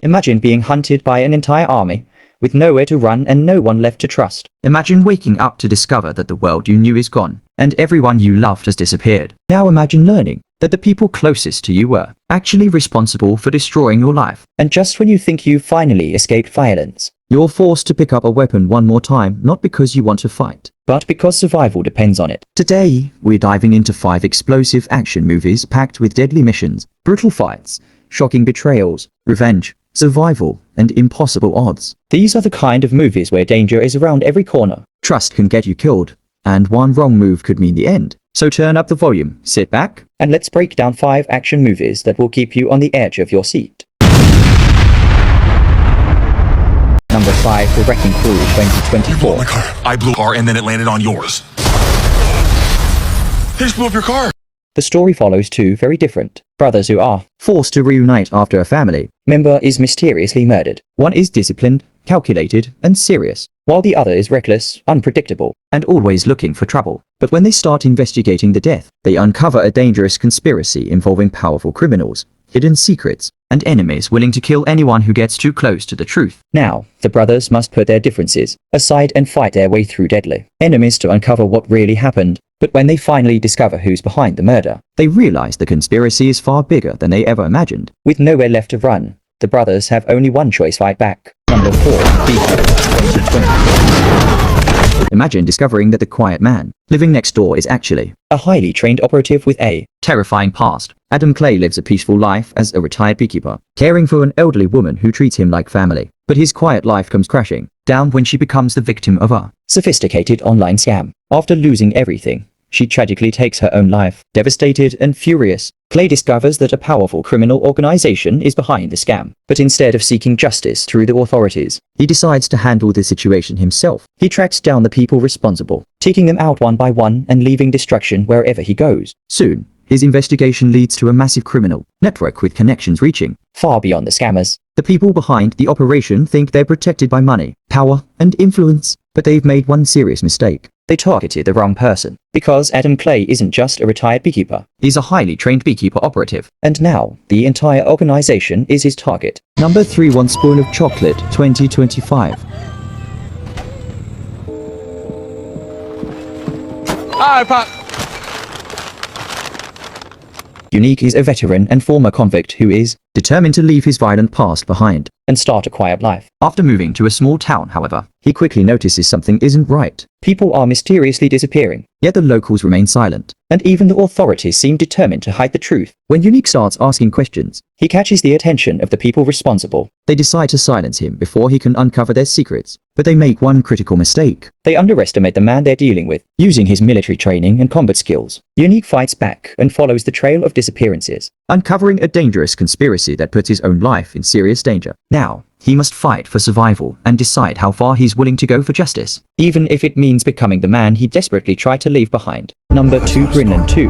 Imagine being hunted by an entire army, with nowhere to run and no one left to trust. Imagine waking up to discover that the world you knew is gone, and everyone you loved has disappeared. Now imagine learning that the people closest to you were actually responsible for destroying your life. And just when you think you finally escaped violence, you're forced to pick up a weapon one more time, not because you want to fight, but because survival depends on it. Today, we're diving into 5 explosive action movies packed with deadly missions, brutal fights, shocking betrayals, revenge, survival, and impossible odds. These are the kind of movies where danger is around every corner. Trust can get you killed, and one wrong move could mean the end. So turn up the volume, sit back, and let's break down 5 action movies that will keep you on the edge of your seat. Number 5, The Wrecking Crew 2024. You blew up my car. I blew a car and then it landed on yours. They just blew up your car. The story follows 2 very different brothers who are forced to reunite after a family member is mysteriously murdered. One is disciplined, calculated, and serious, while the other is reckless, unpredictable, and always looking for trouble. But when they start investigating the death, they uncover a dangerous conspiracy involving powerful criminals, hidden secrets, and enemies willing to kill anyone who gets too close to the truth. Now, the brothers must put their differences aside and fight their way through deadly enemies to uncover what really happened. But when they finally discover who's behind the murder, they realize the conspiracy is far bigger than they ever imagined. With nowhere left to run, the brothers have only one choice: fight back. Number 4, Beacon 2020. Imagine discovering that the quiet man living next door is actually a highly trained operative with a terrifying past. Adam Clay lives a peaceful life as a retired beekeeper, caring for an elderly woman who treats him like family. But his quiet life comes crashing down when she becomes the victim of a sophisticated online scam. After losing everything, she tragically takes her own life. Devastated and furious, Clay discovers that a powerful criminal organization is behind the scam. But instead of seeking justice through the authorities, he decides to handle the situation himself. He tracks down the people responsible, taking them out one by one and leaving destruction wherever he goes. Soon, his investigation leads to a massive criminal network with connections reaching far beyond the scammers. The people behind the operation think they're protected by money, power, and influence, but they've made one serious mistake. They targeted the wrong person. Because Adam Clay isn't just a retired beekeeper, he's a highly trained beekeeper operative. And now, the entire organization is his target. Number 3, One Spoon of Chocolate 2025. Hi, Pop. Unique is a veteran and former convict who is determined to leave his violent past behind and start a quiet life. After moving to a small town, however, he quickly notices something isn't right. People are mysteriously disappearing, yet the locals remain silent, and even the authorities seem determined to hide the truth. When Unique starts asking questions, he catches the attention of the people responsible. They decide to silence him before he can uncover their secrets, but they make one critical mistake. They underestimate the man they're dealing with. Using his military training and combat skills, Unique fights back and follows the trail of disappearances, uncovering a dangerous conspiracy that puts his own life in serious danger. Now, he must fight for survival and decide how far he's willing to go for justice, even if it means becoming the man he desperately tried to leave behind. Number 2, Greenland 2.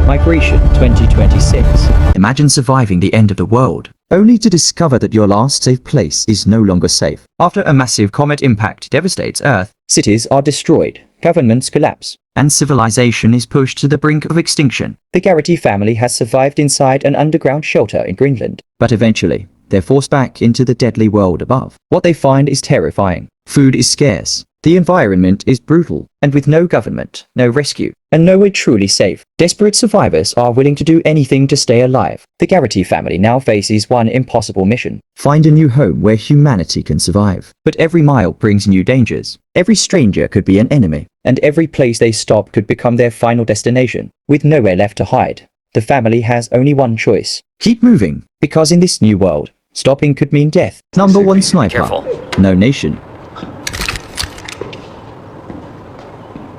Migration 2026. Imagine surviving the end of the world, only to discover that your last safe place is no longer safe. After a massive comet impact devastates Earth, cities are destroyed, governments collapse, and civilization is pushed to the brink of extinction. The Garrity family has survived inside an underground shelter in Greenland, but eventually, they're forced back into the deadly world above. What they find is terrifying. Food is scarce, the environment is brutal, and with no government, no rescue, and nowhere truly safe, desperate survivors are willing to do anything to stay alive. The Garrity family now faces one impossible mission: find a new home where humanity can survive. But every mile brings new dangers. Every stranger could be an enemy, and every place they stop could become their final destination. With nowhere left to hide, the family has only one choice: keep moving, because in this new world, stopping could mean death. Number 1, Sniper. Careful. No Nation.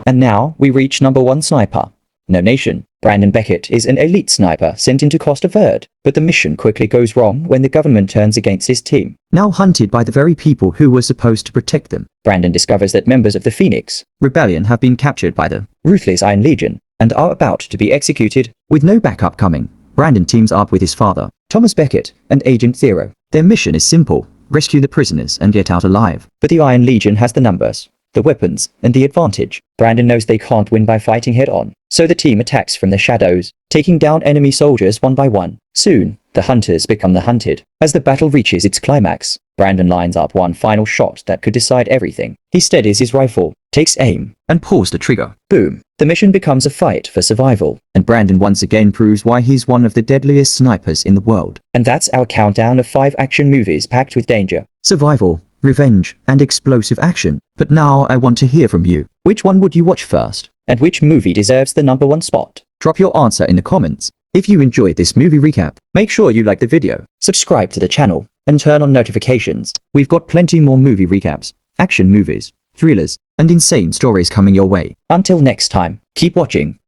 And now, we reach number 1, Sniper. No Nation. Brandon Beckett is an elite sniper sent into Costa Verde, but the mission quickly goes wrong when the government turns against his team. Now hunted by the very people who were supposed to protect them, Brandon discovers that members of the Phoenix Rebellion have been captured by the ruthless Iron Legion and are about to be executed. With no backup coming, Brandon teams up with his father, Thomas Beckett, and Agent Zero. Their mission is simple: rescue the prisoners and get out alive. But the Iron Legion has the numbers, the weapons, and the advantage. Brandon knows they can't win by fighting head-on, so the team attacks from the shadows, taking down enemy soldiers one by one. Soon, The hunters become the hunted. As the battle reaches its climax, Brandon lines up one final shot that could decide everything. He steadies his rifle, takes aim, and pulls the trigger. Boom. The mission becomes a fight for survival, and Brandon once again proves why he's one of the deadliest snipers in the world. And that's our countdown of 5 action movies packed with danger, survival, revenge, and explosive action. But now I want to hear from you. Which one would you watch first? And which movie deserves the #1 spot? Drop your answer in the comments. If you enjoyed this movie recap, make sure you like the video, subscribe to the channel, and turn on notifications. We've got plenty more movie recaps, action movies, thrillers, and insane stories coming your way. Until next time, keep watching.